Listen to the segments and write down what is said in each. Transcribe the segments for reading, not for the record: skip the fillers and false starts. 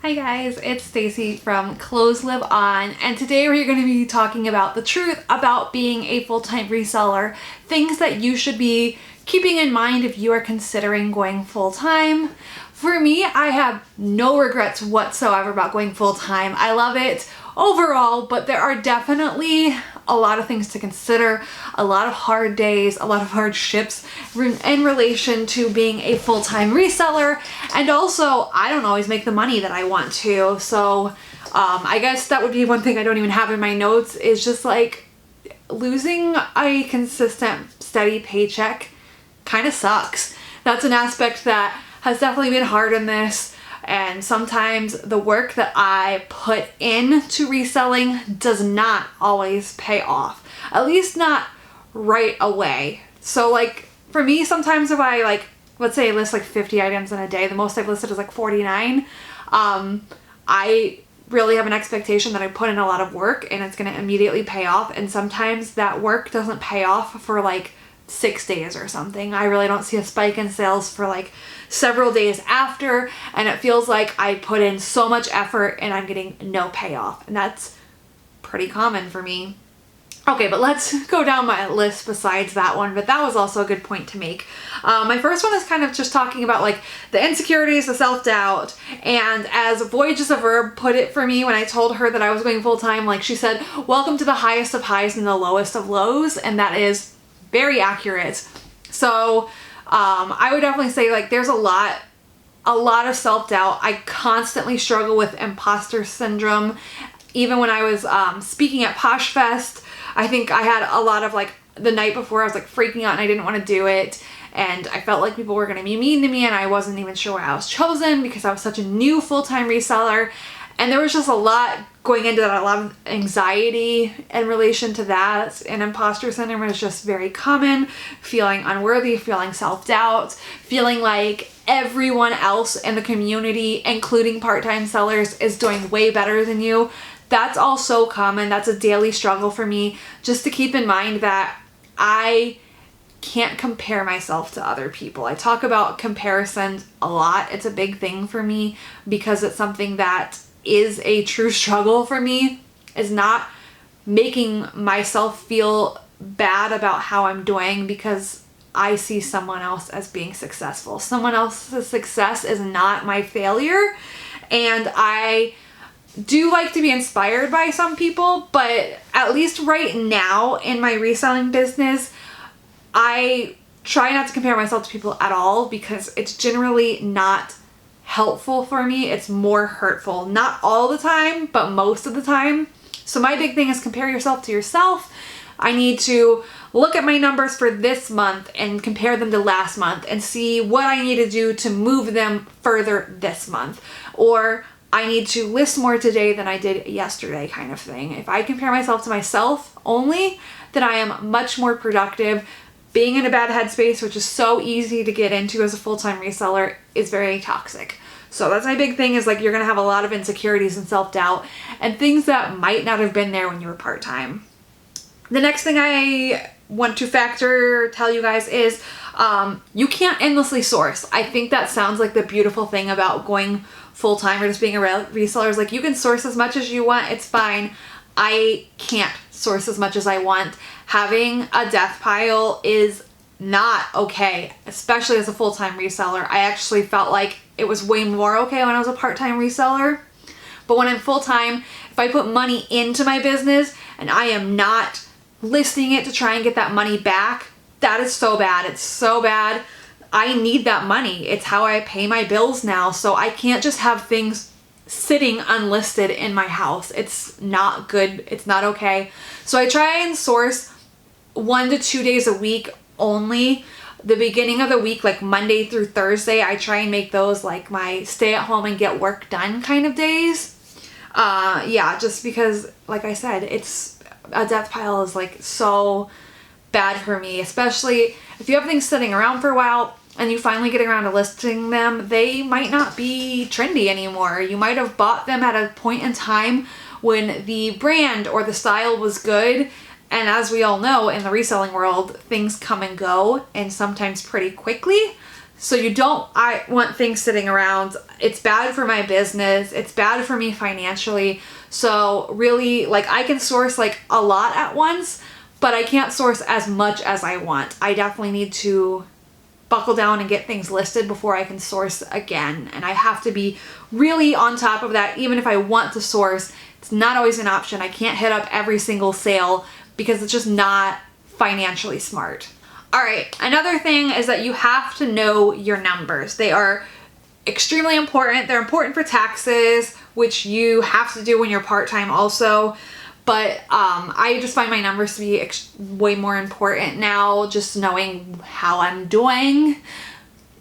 Hi guys, it's Stacy from Clothes Live On, and today we're going to be talking about the truth about being a full-time reseller, things that you should be keeping in mind if you are considering going full-time. For me, I have no regrets whatsoever about going full-time. I love it overall, but there are definitely a lot of things to consider, a lot of hard days, a lot of hardships in relation to being a full-time reseller. And also, I don't always make the money that I want to. So I guess that would be one thing I don't even have in my notes, is just like losing a consistent, steady paycheck kind of sucks. That's an aspect that has definitely been hard in this. And sometimes the work that I put into reselling does not always pay off, at least not right away. So like for me, sometimes if I let's say I list like 50 items in a day, the most I've listed is like 49. I really have an expectation that I put in a lot of work and it's going to immediately pay off. And sometimes that work doesn't pay off for like 6 days or something. I really don't see a spike in sales for like several days after, and it feels like I put in so much effort and I'm getting no payoff, and that's pretty common for me. Okay, but let's go down my list besides that one, but that was also a good point to make. My first one is kind of just talking about like the insecurities, the self-doubt, and as Voyage is a Verb put it for me when I told her that I was going full-time, like she said, welcome to the highest of highs and the lowest of lows, and that is very accurate. So I would definitely say like there's a lot of self-doubt. I constantly struggle with imposter syndrome. Even when I was speaking at Posh Fest, I think I had a lot of like the night before I was like freaking out and I didn't want to do it. And I felt like people were going to be mean to me and I wasn't even sure why I was chosen because I was such a new full-time reseller. And there was just a lot going into that, a lot of anxiety in relation to that. And imposter syndrome is just very common. Feeling unworthy, feeling self-doubt, feeling like everyone else in the community, including part-time sellers, is doing way better than you. That's all so common. That's a daily struggle for me. Just to keep in mind that I can't compare myself to other people. I talk about comparisons a lot. It's a big thing for me because it's something that is a true struggle for me, is not making myself feel bad about how I'm doing because I see someone else as being successful. Someone else's success is not my failure, and I do like to be inspired by some people, but at least right now in my reselling business, I try not to compare myself to people at all because it's generally not helpful for me. It's more hurtful. Not all the time, but most of the time. So my big thing is compare yourself to yourself. I need to look at my numbers for this month and compare them to last month and see what I need to do to move them further this month. Or I need to list more today than I did yesterday, kind of thing. If I compare myself to myself only, then I am much more productive. Being in a bad headspace, which is so easy to get into as a full-time reseller, is very toxic. So that's my big thing, is like you're going to have a lot of insecurities and self-doubt and things that might not have been there when you were part-time. The next thing I want to tell you guys is you can't endlessly source. I think that sounds like the beautiful thing about going full-time or just being a reseller, is like you can source as much as you want. It's fine. I can't source as much as I want. Having a death pile is not okay, especially as a full-time reseller. I actually felt like it was way more okay when I was a part-time reseller. But when I'm full-time, if I put money into my business and I am not listing it to try and get that money back, that is so bad. It's so bad. I need that money. It's how I pay my bills now. So I can't just have things sitting unlisted in my house. It's not good. It's not okay. So I try and source 1 to 2 days a week only. The beginning of the week, like Monday through Thursday, I try and make those like my stay at home and get work done kind of days. Yeah, just because, like I said, it's a death pile is like so bad for me, especially if you have things sitting around for a while and you finally get around to listing them. They might not be trendy anymore. You might have bought them at a point in time when the brand or the style was good. And as we all know, in the reselling world, things come and go, and sometimes pretty quickly. So I want things sitting around. It's bad for my business. It's bad for me financially. So really, like, I can source like a lot at once, but I can't source as much as I want. I definitely need to buckle down and get things listed before I can source again. And I have to be really on top of that. Even if I want to source, it's not always an option. I can't hit up every single sale because it's just not financially smart. All right, another thing is that you have to know your numbers. They are extremely important. They're important for taxes, which you have to do when you're part-time also. But I just find my numbers to be way more important now, just knowing how I'm doing.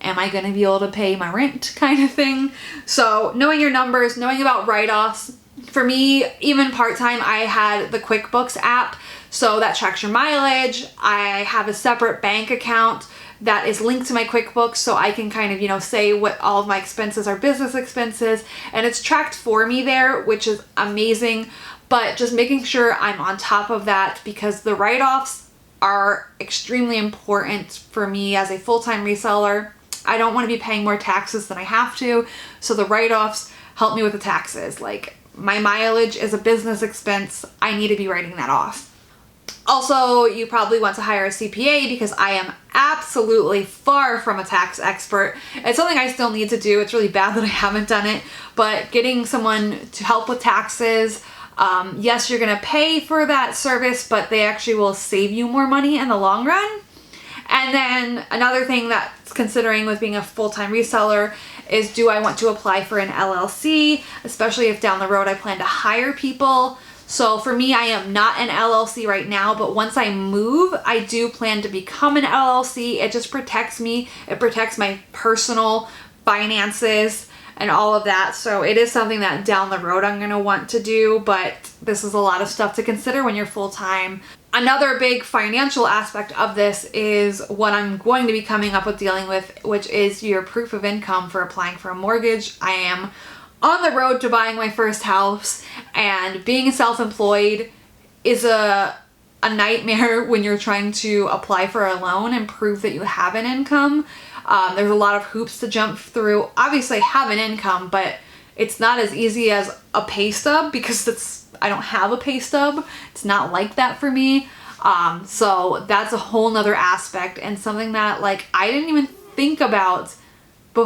Am I going to be able to pay my rent kind of thing? So knowing your numbers, knowing about write-offs. For me, even part-time, I had the QuickBooks app. So that tracks your mileage. I have a separate bank account that is linked to my QuickBooks, so I can kind of, you know, say what all of my expenses are business expenses, and it's tracked for me there, which is amazing. But just making sure I'm on top of that, because the write-offs are extremely important for me as a full-time reseller. I don't want to be paying more taxes than I have to, so the write-offs help me with the taxes. Like, my mileage is a business expense. I need to be writing that off. Also, you probably want to hire a CPA, because I am absolutely far from a tax expert. It's something I still need to do. It's really bad that I haven't done it, but getting someone to help with taxes, yes, you're gonna pay for that service, but they actually will save you more money in the long run. And then another thing that's considering with being a full-time reseller is, do I want to apply for an LLC, especially if down the road I plan to hire people. So for me, I am not an LLC right now, but once I move, I do plan to become an LLC. It just protects me. It protects my personal finances and all of that. So it is something that down the road I'm going to want to do, but this is a lot of stuff to consider when you're full-time. Another big financial aspect of this is what I'm going to be coming up with dealing with, which is your proof of income for applying for a mortgage. I am on the road to buying my first house, and being self-employed is a nightmare when you're trying to apply for a loan and prove that you have an income. There's a lot of hoops to jump through. Obviously I have an income, but it's not as easy as a pay stub, because I don't have a pay stub. It's not like that for me. So that's a whole nother aspect, and something that, like, I didn't even think about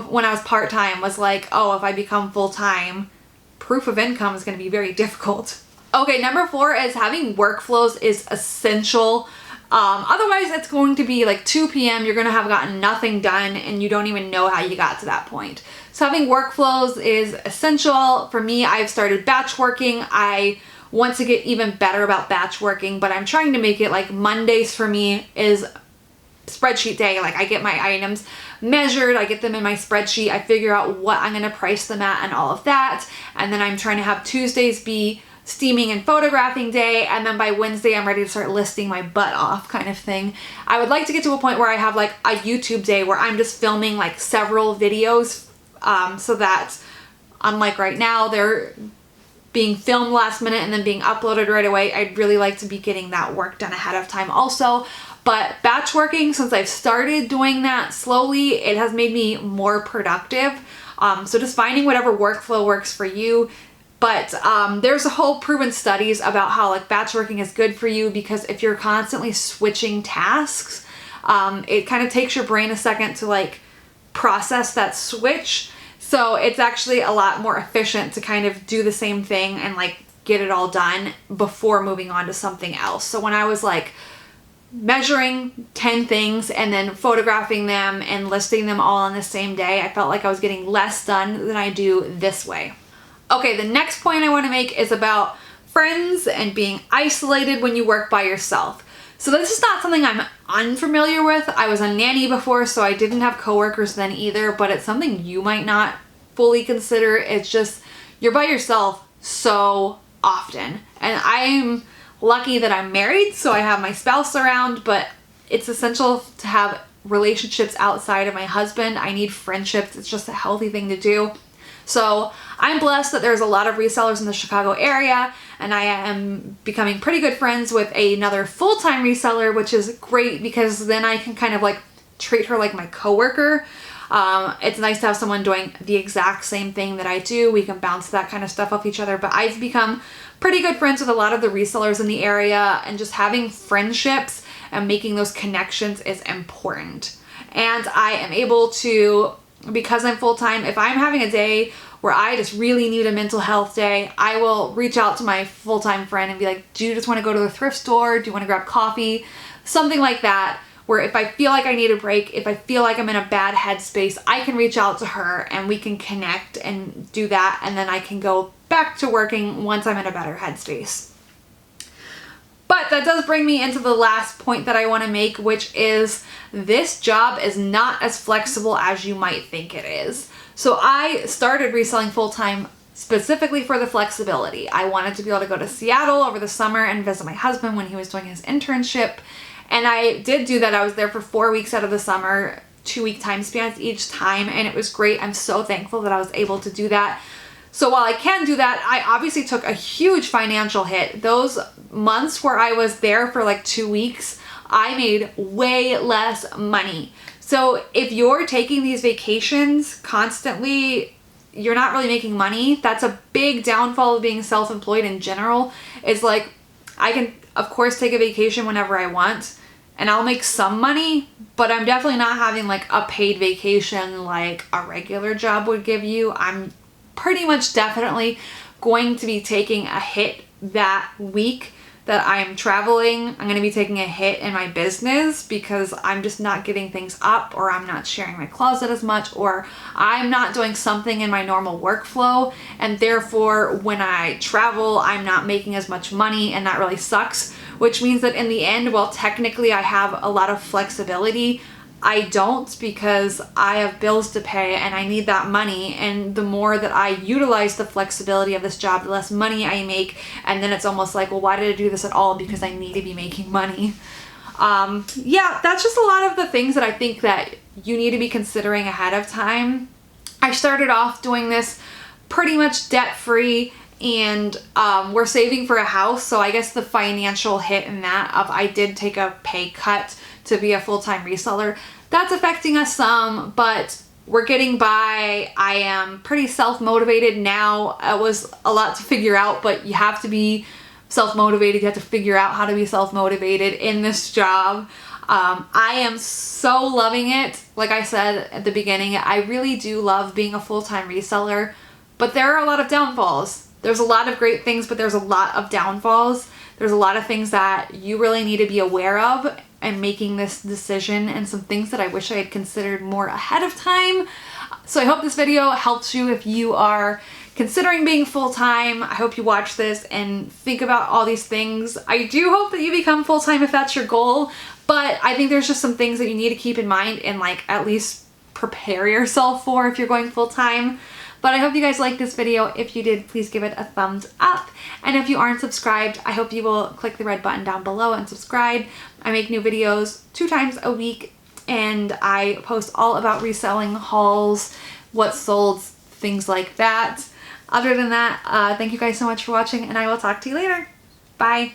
when I was part-time, was like, oh, if I become full-time, proof of income is going to be very difficult. Okay, number 4 is having workflows is essential. Otherwise it's going to be like 2 p.m. You're going to have gotten nothing done and you don't even know how you got to that point. So having workflows is essential. For me, I've started batch working. I want to get even better about batch working, but I'm trying to make it like Mondays for me is spreadsheet day. Like, I get my items measured, I get them in my spreadsheet, I figure out what I'm going to price them at and all of that. And then I'm trying to have Tuesdays be steaming and photographing day, and then by Wednesday I'm ready to start listing my butt off kind of thing. I would like to get to a point where I have like a YouTube day where I'm just filming like several videos, so that, unlike right now, they're being filmed last minute and then being uploaded right away. I'd really like to be getting that work done ahead of time also. But batch working, since I've started doing that slowly, it has made me more productive. So just finding whatever workflow works for you. But there's a whole proven studies about how like batch working is good for you, because if you're constantly switching tasks, it kind of takes your brain a second to like process that switch. So it's actually a lot more efficient to kind of do the same thing and like get it all done before moving on to something else. So when I was like measuring 10 things and then photographing them and listing them all on the same day, I felt like I was getting less done than I do this way. Okay, the next point I want to make is about friends and being isolated when you work by yourself. So this is not something I'm unfamiliar with. I was a nanny before, so I didn't have coworkers then either, but it's something you might not fully consider. It's just, you're by yourself so often. And I'm lucky that I'm married, so I have my spouse around, but it's essential to have relationships outside of my husband. I need friendships. It's just a healthy thing to do. So I'm blessed that there's a lot of resellers in the Chicago area, and I am becoming pretty good friends with another full-time reseller, which is great because then I can kind of like treat her like my coworker. It's nice to have someone doing the exact same thing that I do. We can bounce that kind of stuff off each other. But I've become pretty good friends with a lot of the resellers in the area, and just having friendships and making those connections is important. And I am able to, because I'm full-time, if I'm having a day where I just really need a mental health day, I will reach out to my full-time friend and be like, do you just want to go to the thrift store? Do you want to grab coffee? Something like that, where if I feel like I need a break, if I feel like I'm in a bad headspace, I can reach out to her and we can connect and do that, and then I can go back to working once I'm in a better headspace. But that does bring me into the last point that I want to make, which is this job is not as flexible as you might think it is. So I started reselling full-time specifically for the flexibility. I wanted to be able to go to Seattle over the summer and visit my husband when he was doing his internship. And I did do that. I was there for 4 weeks out of the summer, 2-week time spans each time, and it was great. I'm so thankful that I was able to do that. So while I can do that, I obviously took a huge financial hit. Those months where I was there for like 2 weeks, I made way less money. So if you're taking these vacations constantly, you're not really making money. That's a big downfall of being self-employed in general. Is like, I can of course take a vacation whenever I want and I'll make some money, but I'm definitely not having like a paid vacation like a regular job would give you. I'm pretty much definitely going to be taking a hit that week that I'm traveling. I'm going to be taking a hit in my business because I'm just not getting things up, or I'm not sharing my closet as much, or I'm not doing something in my normal workflow, and therefore when I travel I'm not making as much money, and that really sucks, which means that in the end, while technically I have a lot of flexibility, I don't, because I have bills to pay and I need that money, and the more that I utilize the flexibility of this job, the less money I make, and then it's almost like, well, why did I do this at all? Because I need to be making money. Yeah, that's just a lot of the things that I think that you need to be considering ahead of time. I started off doing this pretty much debt-free, and we're saving for a house, so I guess the financial hit in that of I did take a pay cut to be a full-time reseller, that's affecting us some, but we're getting by. I am pretty self-motivated now. It was a lot to figure out, but you have to be self-motivated. You have to figure out how to be self-motivated in this job. I am so loving it. Like I said at the beginning, I really do love being a full-time reseller, but there are a lot of downfalls. There's a lot of great things, but there's a lot of downfalls. There's a lot of things that you really need to be aware of and making this decision, and some things that I wish I had considered more ahead of time. So I hope this video helps you if you are considering being full-time. I hope you watch this and think about all these things. I do hope that you become full-time if that's your goal, but I think there's just some things that you need to keep in mind and like at least prepare yourself for if you're going full-time. But I hope you guys liked this video. If you did, please give it a thumbs up. And if you aren't subscribed, I hope you will click the red button down below and subscribe. I make new videos 2 times a week, and I post all about reselling, hauls, what sold, things like that. Other than that, thank you guys so much for watching, and I will talk to you later. Bye.